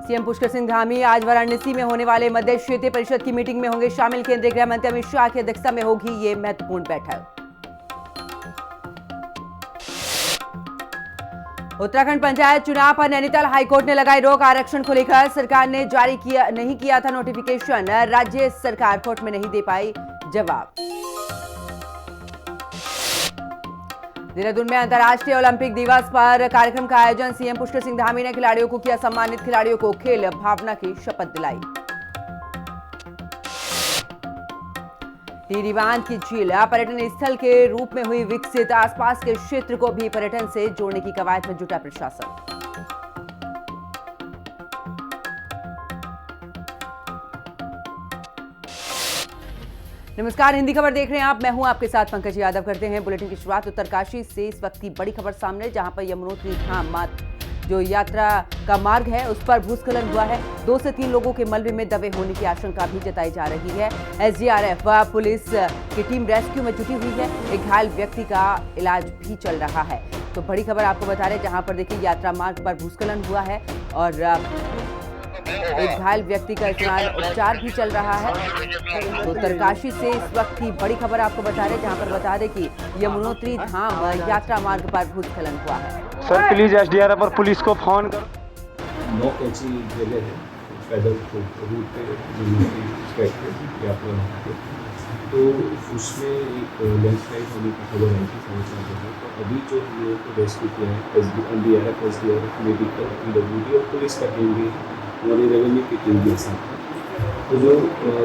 CM Pushkar Singh Dhami आज वाराणसी में होने वाले मध्य क्षेत्रीय परिषद की मीटिंग में होंगे शामिल। केंद्रीय गृह मंत्री अमित शाह की अध्यक्षता में होगी ये महत्वपूर्ण बैठक। उत्तराखंड पंचायत चुनाव पर नैनीताल हाईकोर्ट ने लगाई रोक। आरक्षण को लेकर सरकार ने जारी नहीं किया था नोटिफिकेशन। राज्य सरकार कोर्ट में नहीं दे पाई जवाब। देहरादून में अंतर्राष्ट्रीय ओलंपिक दिवस पर कार्यक्रम का आयोजन। सीएम पुष्कर सिंह धामी ने खिलाड़ियों को किया सम्मानित। खिलाड़ियों को खेल भावना की शपथ दिलाई। टिहरी बांध की झील पर्यटन स्थल के रूप में हुई विकसित। आसपास के क्षेत्र को भी पर्यटन से जोड़ने की कवायद में जुटा प्रशासन। नमस्कार, हिंदी खबर देख रहे हैं आप। मैं हूं आपके साथ पंकज यादव। करते हैं बुलेटिन की शुरुआत उत्तरकाशी से। इस वक्त की बड़ी खबर सामने, जहां पर यमुनोत्री धाम जो यात्रा का मार्ग है उस पर भूस्खलन हुआ है। 2 से 3 लोगों के मलबे में दबे होने की आशंका भी जताई जा रही है। एसडीआरएफ व पुलिस की टीम रेस्क्यू में जुटी हुई है। एक घायल व्यक्ति का इलाज भी चल रहा है। तो बड़ी खबर आपको बता रहे, जहां पर देखिए यात्रा मार्ग पर भूस्खलन हुआ है और एक घायल व्यक्ति का इलाज उपचार भी चल रहा है। तो उत्तरकाशी से इस वक्त की बड़ी खबर आपको बता रहे, जहां पर बता दें कि यमुनोत्री धाम यात्रा मार्ग पर भूस्खलन हुआ है। सर प्लीज एसडीआरएफ और पुलिस को फोन करो। 9 ऐसी जगह है पैदल रूट पे यात्रा पे, तो उसमें एक लैंडस्लाइड होने की खबर आई थी समाचार में। तो अभी जो हम लोगों को रेस्क्यू किया है एनडीआरएफ, एसडीआरएफ, मेडिकल, पीडब्ल्यूडी और पुलिस का टीम भी, हमारी रेवेन्यू की टीम भी साथ है। तो जो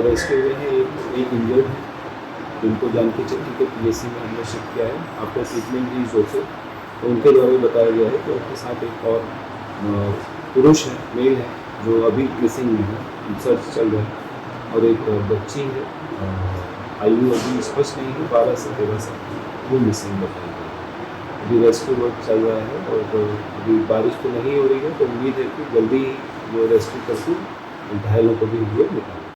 रेस्क्यू हुए हैं एक इंजर्ड है, जिनको जानकी चक्की के पीएससी में हमने शिफ्ट किया है। आपका ट्रीटमेंट भी जोसे, तो उनके द्वारा भी बताया गया है कि उनके साथ एक और पुरुष है, मेल है, जो अभी मिसिंग में है, सर्च चल रहा है। और एक बच्ची है, आयु अभी स्पष्ट नहीं है, 12 से 13 साल, वो मिसिंग बताई गई। अभी रेस्क्यू वर्क चल रहा है और अभी बारिश तो नहीं हो रही है, तो उम्मीद है कि जल्दी वो रेस्क्यू करके घायलों को भी हुए निकालें।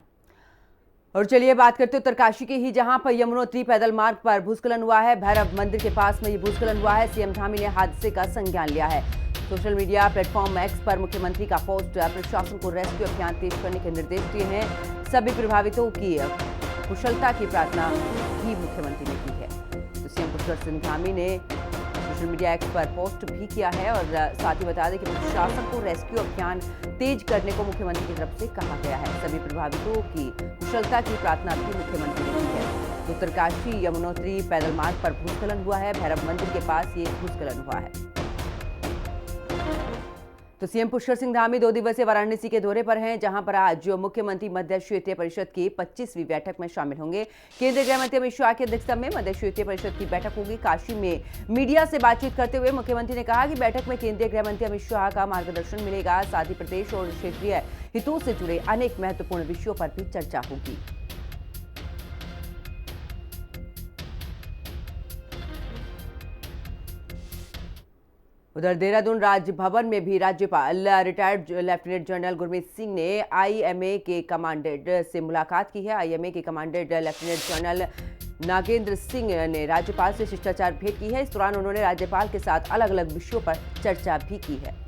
और चलिए बात करते हैं उत्तरकाशी की ही, जहां पर यमुनोत्री पैदल मार्ग पर भूस्खलन हुआ है। भैरव मंदिर के पास में ये भूस्खलन हुआ है। सीएम धामी ने हादसे का संज्ञान लिया है। सोशल मीडिया प्लेटफॉर्म एक्स पर मुख्यमंत्री का पोस्ट। प्रशासन को रेस्क्यू अभियान तेज करने के निर्देश दिए हैं। सभी प्रभावितों की कुशलता की प्रार्थना भी मुख्यमंत्री ने की है। तो सीएम पुष्कर सिंह धामी ने सोशल मीडिया एक्स पर पोस्ट भी किया है और साथ ही बता दें कि प्रशासन को रेस्क्यू अभियान तेज करने को मुख्यमंत्री की तरफ से कहा गया है। सभी प्रभावितों की कुशलता की प्रार्थना भी मुख्यमंत्री ने की है। उत्तरकाशी यमुनोत्री पैदल मार्ग पर भूस्खलन हुआ है। भैरव मंदिर के पास ये भूस्खलन हुआ है। तो सीएम पुष्कर सिंह धामी 2 दिवसीय वाराणसी के दौरे पर हैं, जहां पर आज मुख्यमंत्री मध्य क्षेत्रीय परिषद की 25वीं बैठक में शामिल होंगे। केंद्रीय गृह मंत्री अमित शाह की अध्यक्षता में मध्य क्षेत्रीय परिषद की बैठक होगी। काशी में मीडिया से बातचीत करते हुए मुख्यमंत्री ने कहा कि बैठक में केंद्रीय गृह मंत्री अमित शाह का मार्गदर्शन मिलेगा। साथ ही प्रदेश और क्षेत्रीय हितों से जुड़े अनेक महत्वपूर्ण विषयों पर भी चर्चा होगी। उधर देहरादून राजभवन में भी राज्यपाल retired lieutenant general Gurmeet Singh ने आईएमए के कमांडेंट से मुलाकात की है। आईएमए के commandant lieutenant general Nagendra Singh ने राज्यपाल से शिष्टाचार भेंट की है। इस दौरान उन्होंने राज्यपाल के साथ अलग अलग विषयों पर चर्चा भी की है।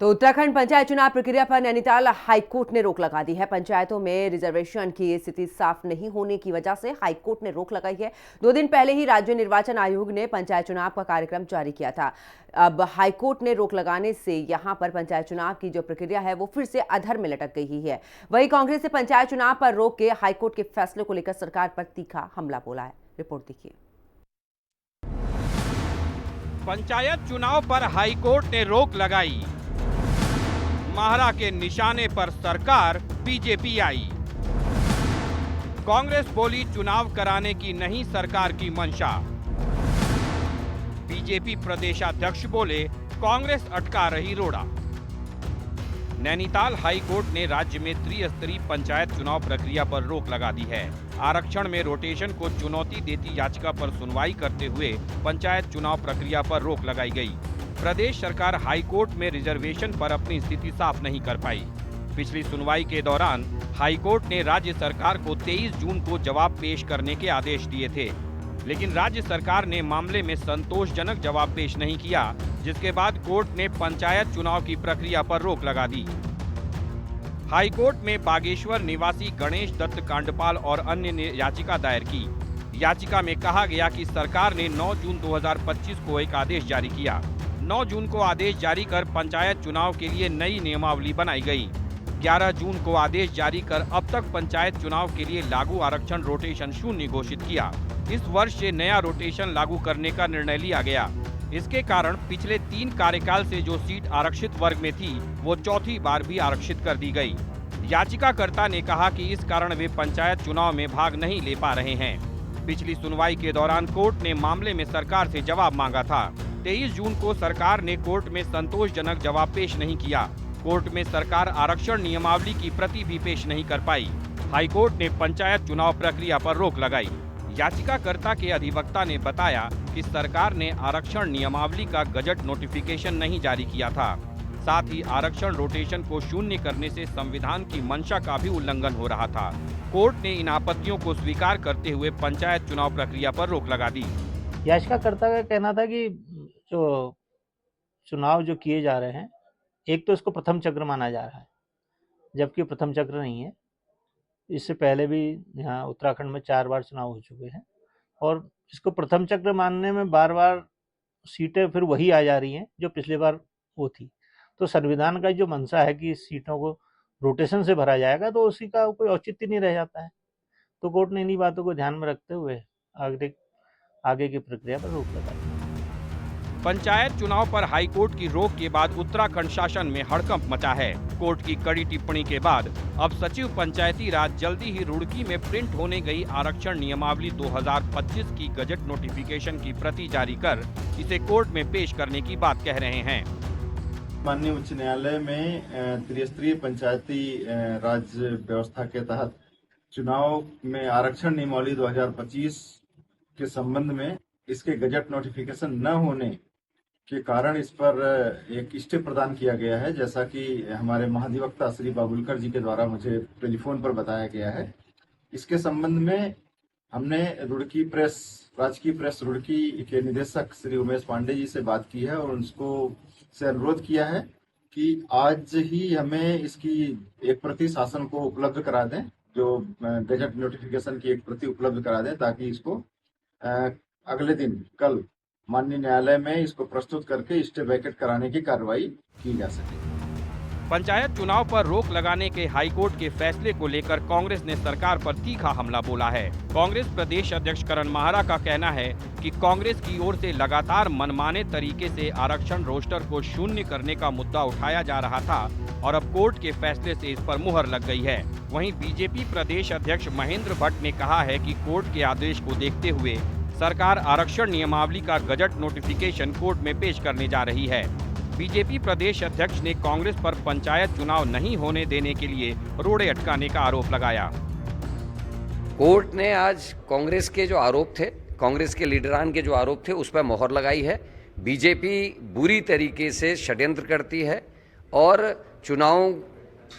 तो उत्तराखंड पंचायत चुनाव प्रक्रिया पर नैनीताल हाईकोर्ट ने रोक लगा दी है। पंचायतों में रिजर्वेशन की स्थिति साफ नहीं होने की वजह से हाईकोर्ट ने रोक लगाई है। 2 दिन पहले ही राज्य निर्वाचन आयोग ने पंचायत चुनाव का कार्यक्रम जारी किया था। अब हाईकोर्ट ने रोक लगाने से यहां पर पंचायत चुनाव की जो प्रक्रिया है वो फिर से अधर में लटक गई है। वहीं कांग्रेस ने पंचायत चुनाव पर रोक के हाईकोर्ट के फैसले को लेकर सरकार पर तीखा हमला बोला है। रिपोर्ट देखिए। पंचायत चुनाव पर हाईकोर्ट ने रोक लगाई। महारा के निशाने पर सरकार बीजेपी आई। कांग्रेस बोली चुनाव कराने की नहीं सरकार की मंशा। बीजेपी प्रदेशाध्यक्ष बोले कांग्रेस अटका रही रोड़ा। नैनीताल हाईकोर्ट ने राज्य में त्रिस्तरीय पंचायत चुनाव प्रक्रिया पर रोक लगा दी है। आरक्षण में रोटेशन को चुनौती देती याचिका पर सुनवाई करते हुए पंचायत चुनाव प्रक्रिया पर रोक लगाई गई। प्रदेश सरकार हाईकोर्ट में रिजर्वेशन पर अपनी स्थिति साफ नहीं कर पाई। पिछली सुनवाई के दौरान हाईकोर्ट ने राज्य सरकार को 23 जून को जवाब पेश करने के आदेश दिए थे, लेकिन राज्य सरकार ने मामले में संतोषजनक जवाब पेश नहीं किया, जिसके बाद कोर्ट ने पंचायत चुनाव की प्रक्रिया पर रोक लगा दी। हाईकोर्ट में बागेश्वर निवासी गणेश दत्त कांडपाल और अन्य ने याचिका दायर की। याचिका में कहा गया कि सरकार ने 9 जून 2025 को एक आदेश जारी किया। 9 जून को आदेश जारी कर पंचायत चुनाव के लिए नई नियमावली बनाई गई। 11 जून को आदेश जारी कर अब तक पंचायत चुनाव के लिए लागू आरक्षण रोटेशन 0 घोषित किया। इस वर्ष से नया रोटेशन लागू करने का निर्णय लिया गया। इसके कारण पिछले 3 कार्यकाल से जो सीट आरक्षित वर्ग में थी, वो चौथी बार भी आरक्षित कर दी गई। याचिकाकर्ता ने कहा कि इस कारण वे पंचायत चुनाव में भाग नहीं ले पा रहे हैं। पिछली सुनवाई के दौरान कोर्ट ने मामले में सरकार से जवाब मांगा था। 23 जून को सरकार ने कोर्ट में संतोषजनक जवाब पेश नहीं किया। कोर्ट में सरकार आरक्षण नियमावली की प्रति भी पेश नहीं कर पाई। हाईकोर्ट ने पंचायत चुनाव प्रक्रिया पर रोक लगाई। याचिकाकर्ता के अधिवक्ता ने बताया कि सरकार ने आरक्षण नियमावली का गजट नोटिफिकेशन नहीं जारी किया था। साथ ही आरक्षण रोटेशन को 0 करने से संविधान की मंशा का भी उल्लंघन हो रहा था। कोर्ट ने इन आपत्तियों को स्वीकार करते हुए पंचायत चुनाव प्रक्रिया पर रोक लगा दी। याचिकाकर्ता का कहना था कि जो चुनाव जो किए जा रहे हैं, एक तो इसको प्रथम चक्र माना जा रहा है, जबकि प्रथम चक्र नहीं है। इससे पहले भी यहाँ उत्तराखंड में 4 बार चुनाव हो चुके हैं और इसको प्रथम चक्र मानने में बार बार सीटें फिर वही आ जा रही हैं जो पिछली बार वो थी। तो संविधान का जो मंशा है कि सीटों को रोटेशन से भरा जाएगा, तो उसी का कोई औचित्य नहीं रह जाता है। तो कोर्ट ने इन्हीं बातों को ध्यान में रखते हुए आगे की प्रक्रिया पर रोक लगाई। पंचायत चुनाव पर हाईकोर्ट की रोक के बाद उत्तराखंड शासन में हड़कंप मचा है। कोर्ट की कड़ी टिप्पणी के बाद अब सचिव पंचायती राज जल्दी ही रुड़की में प्रिंट होने गई आरक्षण नियमावली 2025 की गजट नोटिफिकेशन की प्रति जारी कर इसे कोर्ट में पेश करने की बात कह रहे हैं। माननीय उच्च न्यायालय में त्रिस्तरीय पंचायती राज व्यवस्था के तहत चुनाव में आरक्षण नियमावली 2025 के संबंध में इसके गजट नोटिफिकेशन न होने के कारण इस पर एक स्टे प्रदान किया गया है, जैसा कि हमारे महाधिवक्ता श्री बाबुलकर जी के द्वारा मुझे टेलीफोन पर बताया गया है। इसके संबंध में हमने रुड़की प्रेस, राजकीय प्रेस रुड़की के निदेशक श्री उमेश पांडे जी से बात की है और उनको से अनुरोध किया है कि आज ही हमें इसकी एक प्रति शासन को उपलब्ध करा दें, जो गजट नोटिफिकेशन की एक प्रति उपलब्ध करा दें, ताकि इसको अगले दिन कल माननीय न्यायालय में इसको प्रस्तुत करके स्टे वैकेट कराने की कार्रवाई की जा सके। पंचायत चुनाव पर रोक लगाने के हाईकोर्ट के फैसले को लेकर कांग्रेस ने सरकार पर तीखा हमला बोला है। कांग्रेस प्रदेश अध्यक्ष करण माहरा का कहना है कि कांग्रेस की ओर से लगातार मनमाने तरीके से आरक्षण रोस्टर को 0 करने का मुद्दा उठाया जा रहा था और अब कोर्ट के फैसले से इस पर मुहर लग गई है। वहीं बीजेपी प्रदेश अध्यक्ष महेंद्र भट्ट ने कहा है कि कोर्ट के आदेश को देखते हुए सरकार आरक्षण नियमावली का गजट नोटिफिकेशन कोर्ट में पेश करने जा रही है। बीजेपी प्रदेश अध्यक्ष ने कांग्रेस पर पंचायत चुनाव नहीं होने देने के लिए रोड़े अटकाने का आरोप लगाया। कोर्ट ने आज कांग्रेस के जो आरोप थे, कांग्रेस के लीडरान के जो आरोप थे, उस पर मोहर लगाई है। बीजेपी बुरी तरीके से षड्यंत्र करती है और चुनाव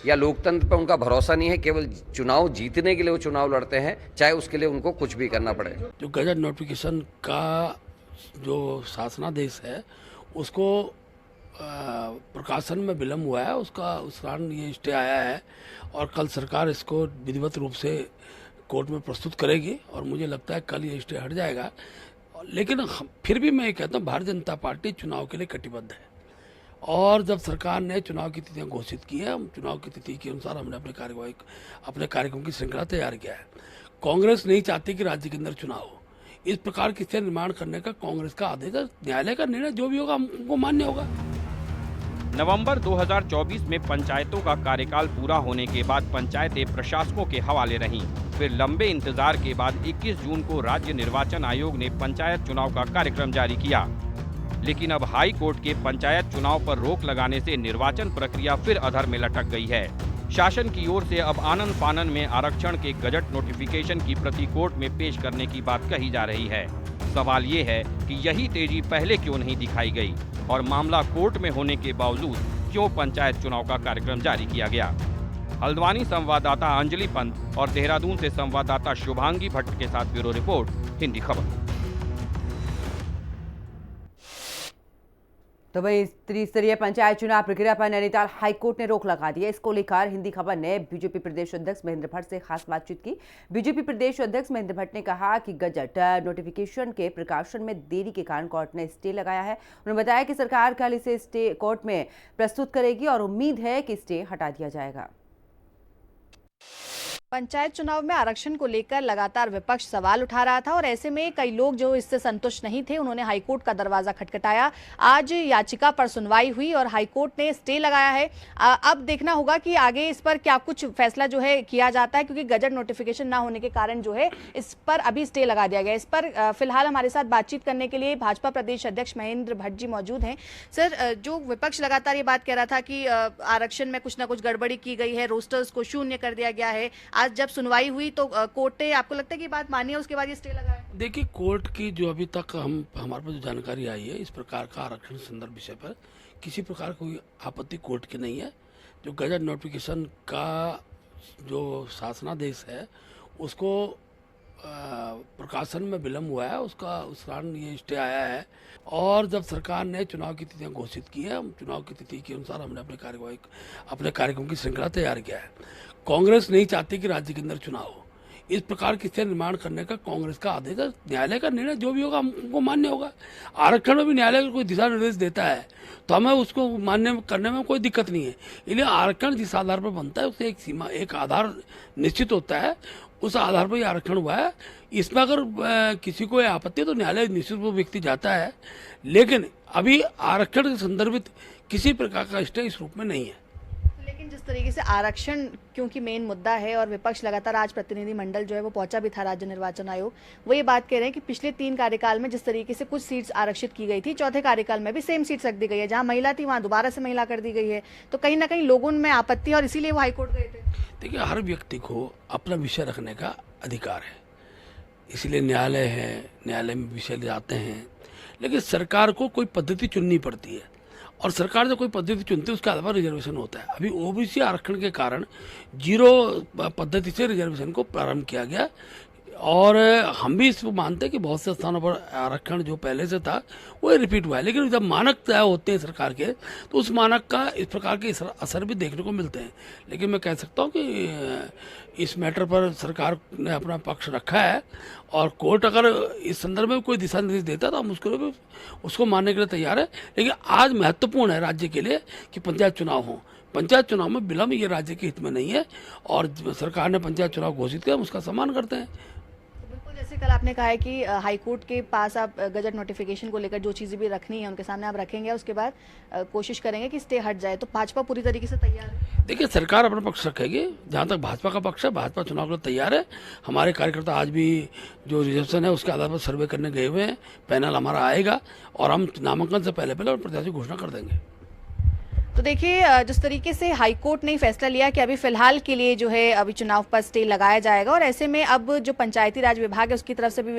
या लोकतंत्र पर उनका भरोसा नहीं है। केवल चुनाव जीतने के लिए वो चुनाव लड़ते हैं, चाहे उसके लिए उनको कुछ भी करना पड़े। जो गजट नोटिफिकेशन का जो शासनादेश है, उसको प्रकाशन में विलम्ब हुआ है, उस कारण ये स्टे आया है और कल सरकार इसको विधिवत रूप से कोर्ट में प्रस्तुत करेगी और मुझे लगता है कल ये स्टे हट जाएगा। लेकिन फिर भी मैं ये कहता हूँ, भारतीय जनता पार्टी चुनाव के लिए कटिबद्ध है और जब सरकार ने चुनाव की तिथियां घोषित की है, हम चुनाव की तिथि के अनुसार हमने अपने कार्यक्रम की श्रृंखला तैयार किया है। कांग्रेस नहीं चाहती कि राज्य के अंदर चुनाव हो। इस प्रकार की स्थिति निर्माण करने का कांग्रेस का आदेश है। न्यायालय का निर्णय जो भी होगा हमको मान्य होगा। नवंबर 2024 में पंचायतों का कार्यकाल पूरा होने के बाद पंचायतें प्रशासकों के हवाले रहीं। फिर लंबे इंतजार के बाद 21 जून को राज्य निर्वाचन आयोग ने पंचायत चुनाव का कार्यक्रम जारी किया। लेकिन अब हाई कोर्ट के पंचायत चुनाव पर रोक लगाने से निर्वाचन प्रक्रिया फिर अधर में लटक गई है। शासन की ओर से अब आनन फानन में आरक्षण के गजट नोटिफिकेशन की प्रति कोर्ट में पेश करने की बात कही जा रही है। सवाल ये है कि यही तेजी पहले क्यों नहीं दिखाई गई और मामला कोर्ट में होने के बावजूद क्यों पंचायत चुनाव का कार्यक्रम जारी किया गया। हल्द्वानी संवाददाता अंजलि पंत और देहरादून से संवाददाता शुभांगी भट्ट के साथ ब्यूरो रिपोर्ट, हिंदी खबर। तो वही त्रिस्तरीय पंचायत चुनाव प्रक्रिया पर नैनीताल हाईकोर्ट ने रोक लगा दी है। इसको लेकर हिंदी खबर ने बीजेपी प्रदेश अध्यक्ष महेंद्र भट्ट से खास बातचीत की। बीजेपी प्रदेश अध्यक्ष महेंद्र भट्ट ने कहा कि गजट नोटिफिकेशन के प्रकाशन में देरी के कारण कोर्ट ने स्टे लगाया है। उन्होंने बताया कि सरकार कल इसे स्टे कोर्ट में प्रस्तुत करेगी और उम्मीद है कि स्टे हटा दिया जाएगा। पंचायत चुनाव में आरक्षण को लेकर लगातार विपक्ष सवाल उठा रहा था और ऐसे में कई लोग जो इससे संतुष्ट नहीं थे, उन्होंने हाईकोर्ट का दरवाजा खटखटाया। आज याचिका पर सुनवाई हुई और हाईकोर्ट ने स्टे लगाया है। अब देखना होगा कि आगे इस पर क्या कुछ फैसला जो है किया जाता है, क्योंकि गजट नोटिफिकेशन ना होने के कारण जो है इस पर अभी स्टे लगा दिया गया। इस पर फिलहाल हमारे साथ बातचीत करने के लिए भाजपा प्रदेश अध्यक्ष महेंद्र भट्ट जी मौजूद हैं। सर, जो विपक्ष लगातार ये बात कह रहा था कि आरक्षण में कुछ ना कुछ गड़बड़ी की गई है, रोस्टर्स को शून्य कर दिया गया है, आज जब सुनवाई हुई तो कोर्ट ने, आपको लगता है कि बात मानी है, उसके बाद ये स्टे लगा है? देखिए, कोर्ट की जो अभी तक हमारे पास जो जानकारी आई है, इस प्रकार का आरक्षण संदर्भ विषय पर किसी प्रकार कोई आपत्ति कोर्ट की नहीं है। जो गजट नोटिफिकेशन का जो शासनादेश है उसको प्रकाशन में विलम्ब हुआ है, उसका उस कारण ये स्टे आया है। और जब सरकार ने चुनाव की तिथियां घोषित की है, हम चुनाव की तिथि के अनुसार हमने अपने कार्यक्रम की श्रृंखला तैयार किया है। कांग्रेस नहीं चाहती कि राज्य के अंदर चुनाव हो। इस प्रकार की स्थिति निर्माण करने का कांग्रेस का आदेश है। न्यायालय का निर्णय जो भी होगा हमको मान्य होगा। आरक्षण में भी न्यायालय कोई दिशा निर्देश देता है तो हमें उसको मान्य करने में कोई दिक्कत नहीं है। इसलिए आरक्षण जिस आधार पर बनता है उससे एक सीमा, एक आधार निश्चित होता है, उस आधार पर आरक्षण हुआ है। इसमें अगर किसी को आपत्ति है तो न्यायालय निश्चित रूप व्यक्ति जाता है, लेकिन अभी आरक्षण से संदर्भित किसी प्रकार का स्टे इस रूप में नहीं है। लेकिन जिस तरीके से आरक्षण क्योंकि मेन मुद्दा है और विपक्ष लगातार, आज प्रतिनिधिमंडल जो है वो पहुंचा भी था राज्य निर्वाचन आयोग, वो ये बात कह रहे हैं कि पिछले 3 कार्यकाल में जिस तरीके से कुछ सीट्स आरक्षित की गई थी, चौथे कार्यकाल में भी सेम सीट्स रख दी गई है। जहां महिला थी वहां दोबारा से महिला कर दी गई है, तो कहीं ना कहीं लोगों में आपत्ति और इसीलिए वो हाईकोर्ट गए थे। देखिए, हर व्यक्ति को अपना विषय रखने का अधिकार है, इसलिए न्यायालय है, न्यायालय में विषय ले जाते हैं। लेकिन सरकार को कोई पद्धति चुननी पड़ती है और सरकार जब कोई पद्धति चुनती है उसके आधार पर रिजर्वेशन होता है। अभी ओबीसी आरक्षण के कारण 0 पद्धति से रिजर्वेशन को प्रारंभ किया गया और हम भी इसको मानते हैं कि बहुत से स्थानों पर आरक्षण जो पहले से था वो रिपीट हुआ है। लेकिन जब मानक तय होते हैं सरकार के तो उस मानक का इस प्रकार के असर भी देखने को मिलते हैं। लेकिन मैं कह सकता हूँ कि इस मैटर पर सरकार ने अपना पक्ष रखा है और कोर्ट अगर इस संदर्भ में कोई दिशा निर्देश देता तो हम उसको मानने के लिए तैयार है। लेकिन आज महत्वपूर्ण है राज्य के लिए कि पंचायत चुनाव हो। पंचायत चुनाव में विलम्ब ये राज्य के हित में नहीं है और सरकार ने पंचायत चुनाव घोषित किया, हम उसका सम्मान करते हैं। जैसे कल आपने कहा है कि हाईकोर्ट के पास आप गजट नोटिफिकेशन को लेकर जो चीज़ें भी रखनी है उनके सामने आप रखेंगे, उसके बाद कोशिश करेंगे कि स्टे हट जाए, तो भाजपा पूरी तरीके से तैयार है? देखिए, सरकार अपना पक्ष रखेगी। जहाँ तक भाजपा का पक्ष है, भाजपा चुनाव के लिए तैयार है। हमारे कार्यकर्ता आज भी जो रिजर्वेशन है उसके आधार पर सर्वे करने गए हुए हैं। पैनल हमारा आएगा और हम नामांकन से पहले प्रत्याशी घोषणा कर देंगे। तो देखिए, जिस तरीके से हाईकोर्ट ने फैसला लिया कि अभी फिलहाल के लिए जो है अभी चुनाव पर स्टे लगाया जाएगा और ऐसे में अब जो पंचायती राज विभाग है उसकी तरफ से भी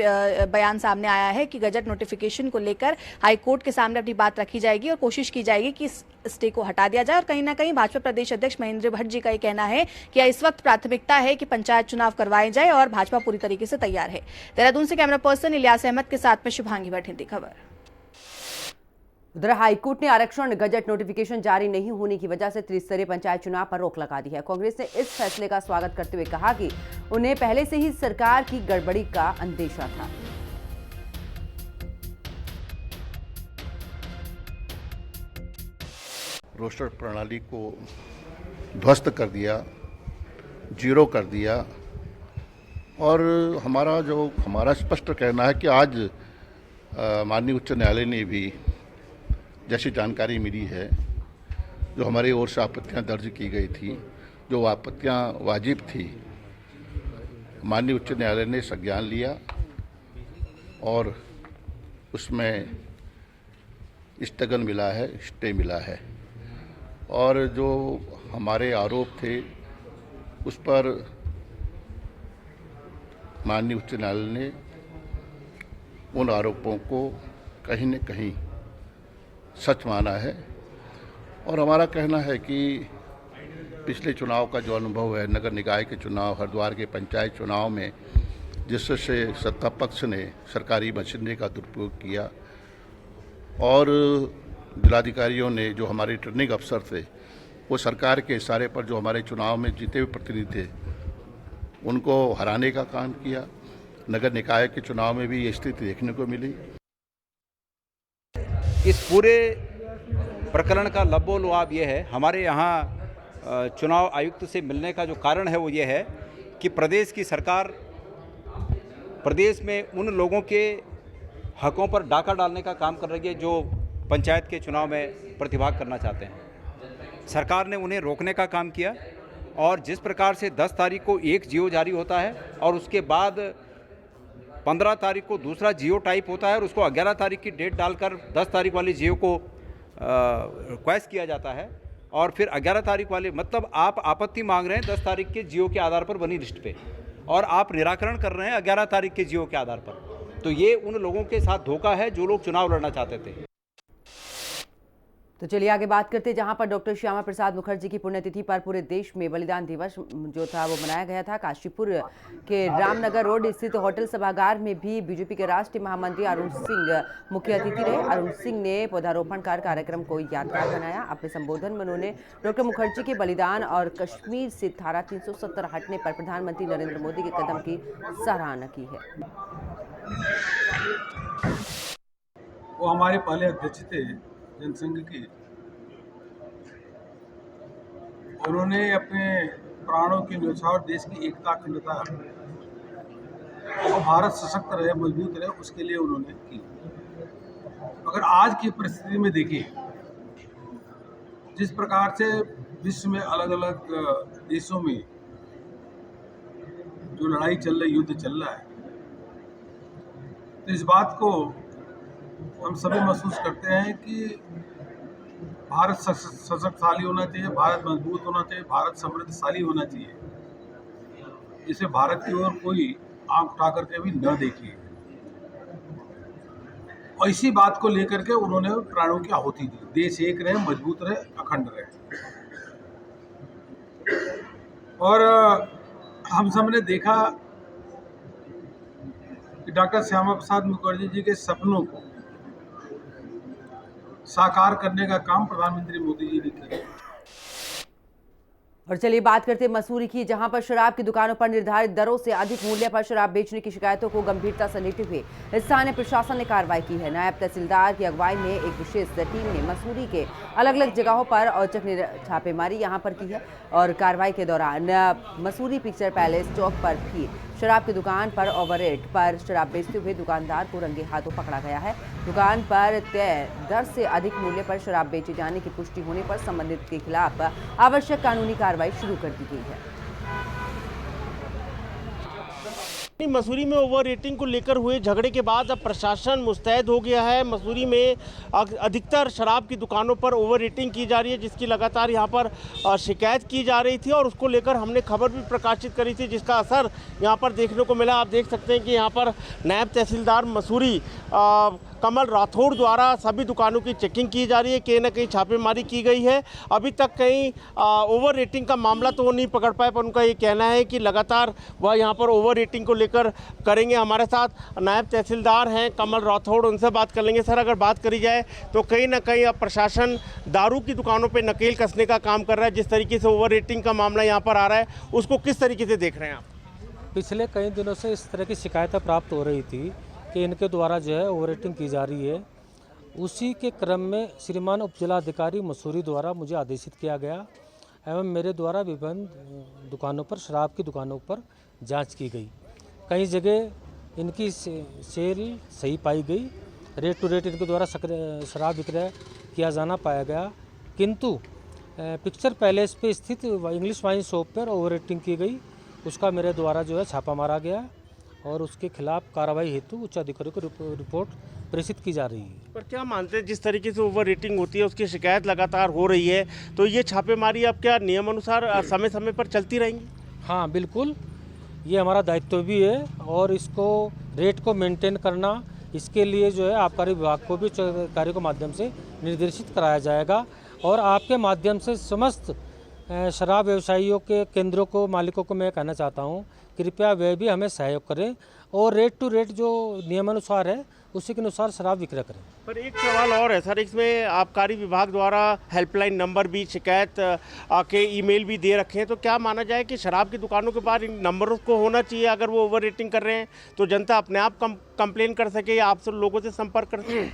बयान सामने आया है कि गजट नोटिफिकेशन को लेकर हाईकोर्ट के सामने अपनी बात रखी जाएगी और कोशिश की जाएगी कि स्टे को हटा दिया जाए। और कहीं ना कहीं भाजपा प्रदेश अध्यक्ष महेंद्र भट्ट जी का ये कहना है कि इस वक्त प्राथमिकता है कि पंचायत चुनाव करवाए जाए और भाजपा पूरी तरीके से तैयार है। देहरादून से कैमरा पर्सन इलियास अहमद के साथ में शुभांगी भट्ट, हिंदी खबर। उधर हाईकोर्ट ने आरक्षण गजट नोटिफिकेशन जारी नहीं होने की वजह से त्रिस्तरीय पंचायत चुनाव पर रोक लगा दी है। कांग्रेस ने इस फैसले का स्वागत करते हुए कहा कि उन्हें पहले से ही सरकार की गड़बड़ी का अंदेशा था। रोस्टर प्रणाली को ध्वस्त कर दिया, 0 कर दिया और हमारा स्पष्ट कहना है कि आज माननीय उच्च न्यायालय ने भी जैसी जानकारी मिली है, जो हमारी ओर से आपत्तियां दर्ज की गई थी, जो आपत्तियां वाजिब थी, माननीय उच्च न्यायालय ने संज्ञान लिया और उसमें स्थगन मिला है, स्टे मिला है। और जो हमारे आरोप थे उस पर माननीय उच्च न्यायालय ने उन आरोपों को कहीं न कहीं सच माना है और हमारा कहना है कि पिछले चुनाव का जो अनुभव है, नगर निकाय के चुनाव, हरिद्वार के पंचायत चुनाव में जिससे सत्ता पक्ष ने सरकारी मशीनरी का दुरुपयोग किया और जिलाधिकारियों ने, जो हमारे रिटर्निंग अफसर थे, वो सरकार के इशारे पर जो हमारे चुनाव में जीते हुए प्रतिनिधि थे उनको हराने का काम किया। नगर निकाय के चुनाव में भी ये स्थिति देखने को मिली। इस पूरे प्रकरण का लबोलुआब ये है, हमारे यहाँ चुनाव आयुक्त से मिलने का जो कारण है वो ये है कि प्रदेश की सरकार प्रदेश में उन लोगों के हकों पर डाका डालने का काम कर रही है जो पंचायत के चुनाव में प्रतिभाग करना चाहते हैं। सरकार ने उन्हें रोकने का काम किया और जिस प्रकार से 10 तारीख को एक जियो जारी होता है और उसके बाद 15 तारीख को दूसरा जियो टाइप होता है और उसको 11 तारीख की डेट डालकर 10 तारीख वाली जियो को क्वैश किया जाता है और फिर 11 तारीख वाले, मतलब आप आपत्ति मांग रहे हैं 10 तारीख के जियो के आधार पर बनी लिस्ट पे और आप निराकरण कर रहे हैं 11 तारीख के जियो के आधार पर। तो ये उन लोगों के साथ धोखा है जो लोग चुनाव लड़ना चाहते थे। तो चलिए आगे बात करते हैं, जहां पर डॉक्टर श्यामा प्रसाद मुखर्जी की पुण्यतिथि पर पूरे देश में बलिदान दिवस जो था वो मनाया गया था। काशीपुर के रामनगर रोड स्थित होटल सभागार में भी बीजेपी के राष्ट्रीय महामंत्री अरुण सिंह मुख्य अतिथि रहे। अरुण सिंह ने पौधारोपण कर कार्यक्रम को यादगार बनाया। अपने संबोधन में उन्होंने डॉक्टर मुखर्जी के बलिदान और कश्मीर से धारा 370 हटने पर प्रधानमंत्री नरेंद्र मोदी के कदम की सराहना की है। वो हमारे पहले अध्यक्ष थे जनसंघ की। उन्होंने अपने प्राणों की न्यौछावर देश की एकता, अखंडता और भारत सशक्त रहे, मजबूत रहे, उसके लिए उन्होंने की। अगर आज की परिस्थिति में देखें, जिस प्रकार से विश्व में अलग अलग देशों में जो लड़ाई चल रही, युद्ध चल रहा है, तो इस बात को हम सभी महसूस करते हैं कि भारत सशक्तशाली होना चाहिए, भारत मजबूत होना चाहिए, भारत समृद्धशाली होना चाहिए, जिसे भारत की ओर कोई आंख उठा करके भी न देखिए। और इसी बात को लेकर के उन्होंने प्राणों की आहुति दी। देश एक रहे, मजबूत रहे, अखंड रहे। और हम सब ने देखा कि डॉक्टर श्यामा प्रसाद मुखर्जी जी के सपनों को साकार करने का काम प्रधानमंत्री मोदी जी ने किया। और चलिए बात करते हैं मसूरी की, जहां पर शराब की दुकानों पर निर्धारित दरों से अधिक मूल्य पर शराब बेचने की शिकायतों को गंभीरता से लेते हुए स्थानीय प्रशासन ने कार्रवाई की है। नायब तहसीलदार की अगुवाई में एक विशेष टीम ने मसूरी के अलग अलग जगहों पर औचक छापेमारी यहां पर की है और कार्रवाई के दौरान मसूरी पिक्चर पैलेस चौक पर भी शराब की दुकान पर ओवररेट पर शराब बेचते हुए दुकानदार को रंगे हाथों पकड़ा गया है। दुकान पर तय दर से अधिक मूल्य पर शराब बेचे जाने की पुष्टि होने पर संबंधित के खिलाफ आवश्यक कानूनी कार्रवाई शुरू कर दी गई है। मसूरी में ओवर रेटिंग को लेकर हुए झगड़े के बाद अब प्रशासन मुस्तैद हो गया है। मसूरी में अधिकतर शराब की दुकानों पर ओवर रेटिंग की जा रही है, जिसकी लगातार यहां पर शिकायत की जा रही थी और उसको लेकर हमने खबर भी प्रकाशित करी थी, जिसका असर यहां पर देखने को मिला। आप देख सकते हैं कि यहां पर नायब तहसीलदार मसूरी कमल राठौड़ द्वारा सभी दुकानों की चेकिंग की जा रही है, कहीं ना कहीं छापेमारी की गई है। अभी तक कहीं ओवर रेटिंग का मामला तो वो नहीं पकड़ पाए, पर उनका ये कहना है कि लगातार वह यहाँ पर ओवर रेटिंग को लेकर करेंगे। हमारे साथ नायब तहसीलदार हैं कमल राठौड़, उनसे बात कर लेंगे। सर, अगर बात करी जाए तो कहीं ना कहीं अब प्रशासन दारू की दुकानों पर नकेल कसने का काम कर रहा है। जिस तरीके से ओवर रेटिंग का मामला यहाँ पर आ रहा है, उसको किस तरीके से देख रहे हैं आप? पिछले कई दिनों से इस तरह की शिकायतें प्राप्त हो रही थी कि इनके द्वारा जो है ओवर रेटिंग की जा रही है। उसी के क्रम में श्रीमान उपजिलाधिकारी मसूरी द्वारा मुझे आदेशित किया गया एवं मेरे द्वारा विभिन्न दुकानों पर, शराब की दुकानों पर जांच की गई। कई जगह इनकी सेल सही पाई गई, रेट टू रेट इनके द्वारा शराब विक्रय किया जाना पाया गया, किंतु पिक्चर पैलेस पे स्थित इंग्लिश वाइन शॉप पर ओवर रेटिंग की गई। उसका मेरे द्वारा जो है छापा मारा गया और उसके खिलाफ कार्रवाई हेतु उच्च अधिकारियों को रिपोर्ट प्रेषित की जा रही है। पर क्या मानते हैं, जिस तरीके से ओवर रेटिंग होती है उसकी शिकायत लगातार हो रही है, तो ये छापेमारी अब क्या नियम अनुसार समय समय पर चलती रहेंगी? हाँ बिल्कुल, ये हमारा दायित्व भी है और इसको रेट को मेंटेन करना, इसके लिए जो है आबकारी विभाग को भी उच्च अधिकारियों के माध्यम से निर्देशित कराया जाएगा और आपके माध्यम से समस्त शराब व्यवसायियों के केंद्रों को, मालिकों को मैं कहना चाहता हूँ, कृपया वे भी हमें सहयोग करें और रेट टू रेट जो नियमानुसार है उसी के अनुसार शराब विक्रय करें। पर एक सवाल और है सर, इसमें आबकारी विभाग द्वारा हेल्पलाइन नंबर भी, शिकायत के ईमेल भी दे रखे हैं, तो क्या माना जाए कि शराब की दुकानों के पास इन नंबरों को होना चाहिए? अगर वो ओवर रेटिंग कर रहे हैं तो जनता अपने आप कंप्लेन कर सके या आप सब लोगों से संपर्क कर सके?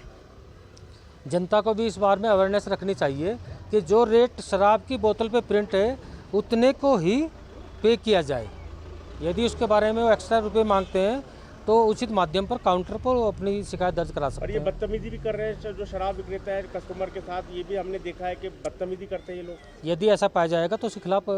जनता को भी इस बारे में अवेयरनेस रखनी चाहिए कि जो रेट शराब की बोतल पे प्रिंट है उतने को ही पे किया जाए। यदि उसके बारे में वो एक्स्ट्रा रुपए मांगते हैं तो उचित माध्यम पर काउंटर पर वो अपनी शिकायत दर्ज करा सकते और हैं। ये बदतमीजी भी कर रहे हैं जो शराब विक्रेता है कस्टमर के साथ, ये भी हमने देखा है कि बदतमीजी करते हैं ये लोग। यदि ऐसा पाया जाएगा तो उसके खिलाफ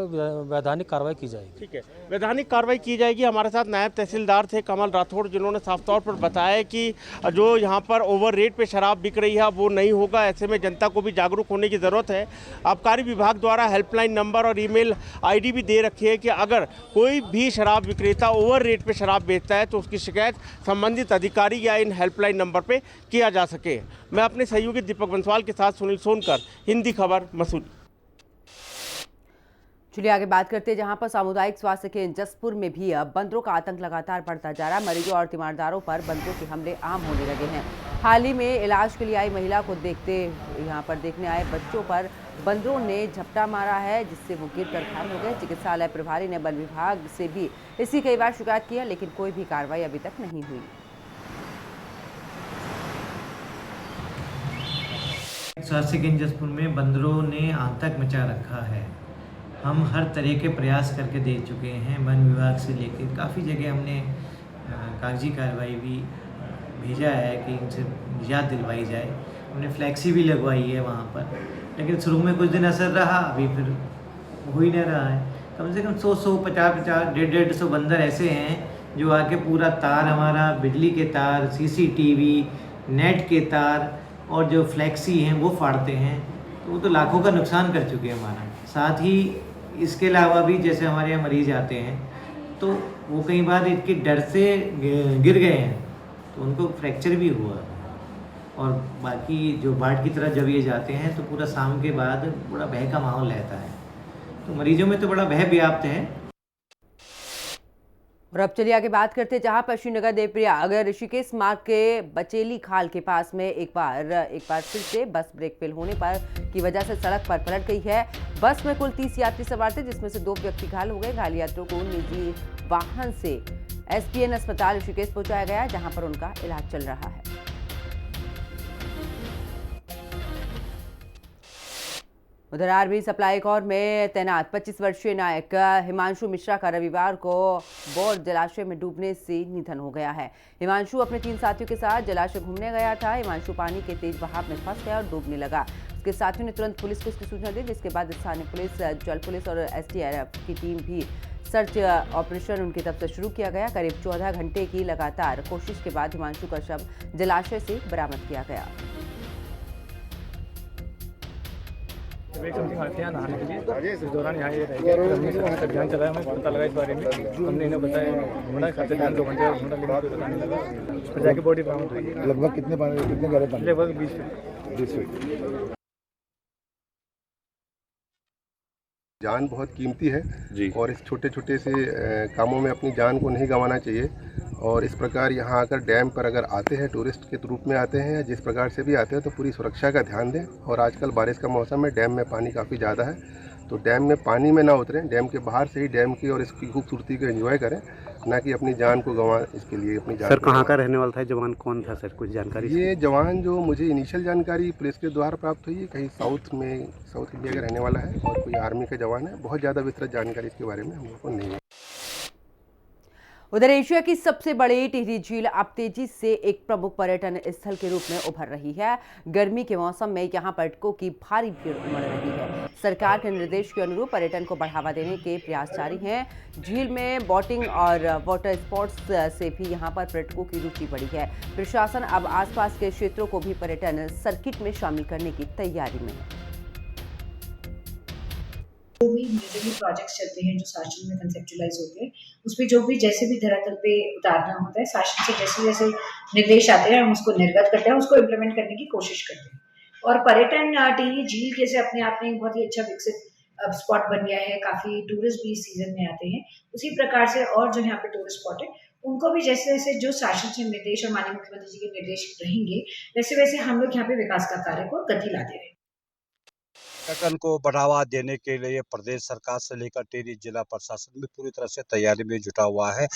वैधानिक कार्रवाई की जाएगी। ठीक है, वैधानिक कार्रवाई की जाएगी। हमारे साथ नायब तहसीलदार थे कमल राठौड़, जिन्होंने साफ तौर पर बताया कि जो यहाँ पर ओवर रेट पे शराब बिक रही है वो नहीं होगा। ऐसे में जनता को भी जागरूक होने की ज़रूरत है। आबकारी विभाग द्वारा हेल्पलाइन नंबर और ईमेल आईडी भी दे रखी है कि अगर कोई भी शराब विक्रेता ओवर रेट पे शराब बेचता है तो उसकी शिकायत संबंधित अधिकारी या इन हेल्पलाइन नंबर पे किया जा सके। मैं अपने सहयोगी दीपक बंसवाल के साथ सुनील सोनकर, हिंदी खबर, मसूरी। चलिए आगे बात करते हैं, जहां पर सामुदायिक स्वास्थ्य केंद्र जसपुर में भी अब बंदरों का आतंक लगातार बढ़ता जा रहा है। मरीजों और तीमारदारों पर बंदरों के हमले आम होने लगे हैं। हाल ही में इलाज के लिए आई महिला को देखने आए बच्चों पर बंदरों ने झपटा मारा है, जिससे वो गिरकर घायल हो गए। चिकित्सालय प्रभारी ने वन विभाग से भी इसकी कई बार शिकायत की है, लेकिन कोई भी कार्रवाई अभी तक नहीं हुई। स्वास्थ्य केंद्र जसपुर में बंदरों ने आतंक मचा रखा है। हम हर तरह के प्रयास करके दे चुके हैं। वन विभाग से लेकर काफ़ी जगह हमने कागजी कार्रवाई भी भेजा है कि इनसे निजात दिलवाई जाए। हमने फ्लैक्सी भी लगवाई है वहाँ पर, लेकिन शुरू में कुछ दिन असर रहा, अभी फिर हो ही नहीं रहा है। कम से कम 100, 50, 150 बंदर ऐसे हैं जो आके पूरा तार, हमारा बिजली के तार, CCTV, नेट के तार और जो फ्लैक्सी हैं वो फाड़ते हैं। तो वो तो लाखों का नुकसान कर चुके हैं हमारा। साथ ही इसके अलावा भी जैसे हमारे यहाँ मरीज आते हैं तो वो कई बार इनके डर से गिर गए हैं तो उनको फ्रैक्चर भी हुआ। और बाकी जो बाढ़ की तरह जब ये जाते हैं तो पूरा शाम के बाद बड़ा भय का माहौल रहता है, तो मरीजों में तो बड़ा भय व्याप्त है। और अब चलिए आगे बात करते हैं, जहां पर श्रीनगर देवप्रिया अगर ऋषिकेश मार्ग के बचेली खाल के पास में एक बार फिर से बस ब्रेक फेल होने की वजह से सड़क पर पलट गई है। बस में कुल 30 यात्री सवार थे, जिसमें से 2 व्यक्ति घायल हो गए। घायल यात्रियों को निजी वाहन से SPN अस्पताल ऋषिकेश पहुंचाया गया, जहां पर उनका इलाज चल रहा है। उधर आर्मी सप्लाई कोर में तैनात 25 वर्षीय नायक हिमांशु मिश्रा का रविवार को बोर जलाशय में डूबने से निधन हो गया है। हिमांशु अपने 3 साथियों के साथ जलाशय घूमने गया था। हिमांशु पानी के तेज बहाव में फंस गया और डूबने लगा। उसके साथियों ने तुरंत पुलिस को इसकी सूचना दी, जिसके बाद स्थानीय पुलिस, जल पुलिस और SDRF की टीम भी सर्च ऑपरेशन उनकी तरफ से शुरू किया गया। करीब 14 घंटे की लगातार कोशिश के बाद हिमांशु का शव जलाशय से बरामद किया गया। नहाने के लिए इस दौरान यहाँ ये रह गया। अभियान चलाया, हमें पता लगा इस बारे में, हमने इन्हें बताया, घूमना खाते 2 घंटे घूमना, लेकिन बताने लगा फिर जाके बॉडी बरामद हुई। लगभग कितने गहरे पानी? लगभग 20 फीट। जान बहुत कीमती है जी, और इस छोटे छोटे से कामों में अपनी जान को नहीं गंवाना चाहिए। और इस प्रकार यहाँ आकर डैम पर अगर आते हैं, टूरिस्ट के रूप में आते हैं या जिस प्रकार से भी आते हैं, तो पूरी सुरक्षा का ध्यान दें। और आजकल बारिश का मौसम है, डैम में पानी काफ़ी ज़्यादा है, तो डैम में पानी में ना उतरें। डैम के बाहर से ही डैम की और इसकी खूबसूरती को एंजॉय करें, ना कि अपनी जान को गंवा। इसके लिए अपनी जान। सर कहाँ का रहने वाला था जवान, कौन था सर, कुछ जानकारी? ये जवान जो मुझे इनिशियल जानकारी पुलिस के द्वारा प्राप्त हुई है, कहीं साउथ इंडिया का रहने वाला है और कोई आर्मी का जवान है। बहुत ज़्यादा विस्तृत जानकारी इसके बारे में हम लोग को नहीं है। उधर एशिया की सबसे बड़ी टिहरी झील अब तेजी से एक प्रमुख पर्यटन स्थल के रूप में उभर रही है। गर्मी के मौसम में यहां पर्यटकों की भारी भीड़ उमड़ रही है। सरकार के निर्देश के अनुरूप पर्यटन को बढ़ावा देने के प्रयास जारी हैं। झील में बोटिंग और वाटर स्पोर्ट्स से भी यहां पर पर्यटकों की रुचि बढ़ी है। प्रशासन अब आसपास के क्षेत्रों को भी पर्यटन सर्किट में शामिल करने की तैयारी में है। जो भी मेजरली प्रोजेक्ट्स चलते हैं जो शासन में कंसेप्चुलाइज होते हैं, उसमें जो भी जैसे भी धरातल पे उतारना होता है, शासन से जैसे जैसे निर्देश आते हैं हम उसको निर्गत करते हैं, उसको इम्प्लीमेंट करने की कोशिश करते हैं। और पर्यटन टिहरी झील जैसे अपने आप में बहुत ही अच्छा विकसित अब स्पॉट बन गया है, काफी टूरिस्ट भी इस सीजन में आते हैं। उसी प्रकार से और जो यहाँ पे टूरिस्ट स्पॉट है उनको भी जैसे जैसे जो शासन से निर्देश और माननीय मुख्यमंत्री जी के निर्देश रहेंगे वैसे वैसे हम लोग यहाँ पे विकास का कार्य को गति ला दे रहे हैं। पर्यटन को बढ़ावा देने के लिए प्रदेश सरकार से लेकर टिहरी जिला प्रशासन भी पूरी तरह से तैयारी में जुटा हुआ है।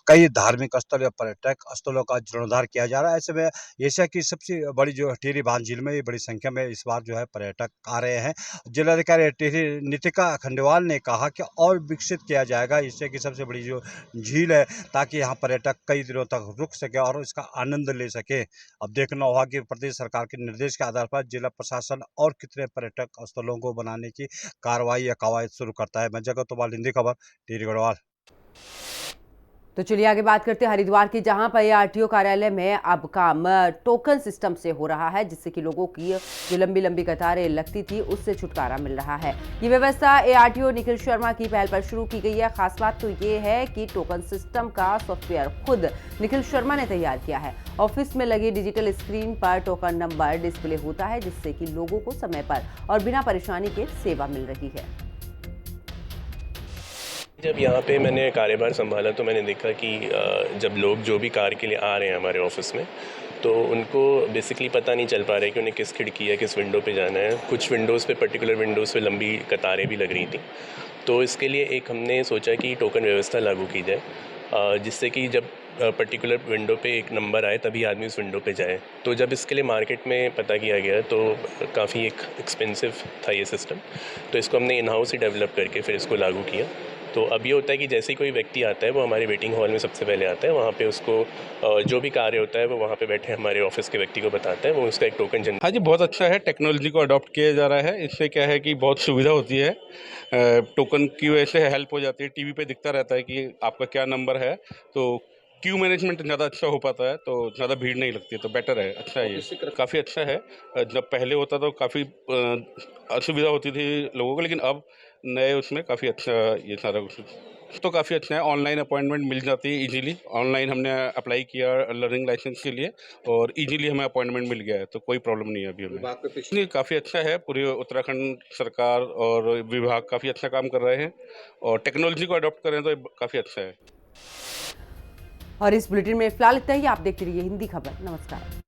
कई धार्मिक स्थल या पर्यटक स्थलों का जीर्णोद्धार किया जा रहा है। ऐसे में एशिया की सबसे बड़ी जो टिहरी बांध झील में बड़ी संख्या में इस बार जो है पर्यटक आ रहे हैं। जिलाधिकारी टिहरी नितिका खंडेवाल ने कहा कि और विकसित किया जाएगा एशिया की सबसे बड़ी जो झील है, ताकि यहाँ पर्यटक कई दिनों तक रुक सके और इसका आनंद ले सके। अब देखना होगा कि प्रदेश सरकार के निर्देश के आधार पर जिला प्रशासन और कितने पर्यटक स्थलों को बनाने की कार्रवाई या कवायद शुरू करता है। मैं जगत तोबाल, हिंदी खबर, टिहरी गढ़वाल। तो चलिए आगे बात करते हैं हरिद्वार की, जहां पर आरटीओ कार्यालय में अब काम टोकन सिस्टम से हो रहा है, जिससे कि लोगों की जो लंबी लंबी कतारें लगती थी उससे छुटकारा मिल रहा है। ये व्यवस्था एआरटीओ निखिल शर्मा की पहल पर शुरू की गई है। खास बात तो ये है कि टोकन सिस्टम का सॉफ्टवेयर खुद निखिल शर्मा ने तैयार किया है। ऑफिस में लगी डिजिटल स्क्रीन पर टोकन नंबर डिस्प्ले होता है, जिससे कि लोगों को समय पर और बिना परेशानी के सेवा मिल रही है। जब यहाँ पे मैंने कार्यभार संभाला तो मैंने देखा कि जब लोग जो भी कार के लिए आ रहे हैं हमारे ऑफिस में, तो उनको बेसिकली पता नहीं चल पा रहा है कि उन्हें किस खिड़की या किस विंडो पे जाना है। कुछ विंडोज़ पे, पर्टिकुलर विंडोज़ पे लंबी कतारें भी लग रही थी। तो इसके लिए एक हमने सोचा कि टोकन व्यवस्था लागू की जाए, जिससे कि जब पर्टिकुलर विंडो पे एक नंबर आए तभी आदमी उस विंडो पे जाए। तो जब इसके लिए मार्केट में पता किया गया तो काफ़ी एक एक्सपेंसिव था ये सिस्टम, तो इसको हमने इन हाउस ही डेवलप करके फिर इसको लागू किया। तो अब ये होता है कि जैसे ही कोई व्यक्ति आता है वो हमारे वेटिंग हॉल में सबसे पहले आता है, वहाँ पे उसको जो भी कार्य होता है वो वहाँ पे बैठे हमारे ऑफिस के व्यक्ति को बताता है, वो उसका एक टोकन जनरेट। हाँ जी, बहुत अच्छा है, टेक्नोलॉजी को अडॉप्ट किया जा रहा है। इससे क्या है कि बहुत सुविधा होती है, टोकन की वजह से हेल्प हो जाती है। टीवी पे दिखता रहता है कि आपका क्या नंबर है, तो क्यू मैनेजमेंट ज़्यादा अच्छा हो पाता है, तो ज़्यादा भीड़ नहीं लगती है, तो बेटर है, अच्छा है ये, काफ़ी अच्छा है। जब पहले होता तो काफ़ी असुविधा होती थी लोगों को, लेकिन अब नए उसमें काफ़ी अच्छा ये सारा कुछ तो काफ़ी अच्छा है। ऑनलाइन अपॉइंटमेंट मिल जाती है इजीली। ऑनलाइन हमने अप्लाई किया लर्निंग लाइसेंस के लिए और इजीली हमें अपॉइंटमेंट मिल गया है, तो कोई प्रॉब्लम नहीं है अभी हमें। नहीं, काफ़ी अच्छा है। पूरी उत्तराखंड सरकार और विभाग काफ़ी अच्छा काम कर रहे हैं और टेक्नोलॉजी को अडॉप्ट कर रहे हैं, तो काफ़ी अच्छा है। और इस बुलेटिन में फिलहाल इतना ही। आप देखते रहिए हिंदी खबर। नमस्कार।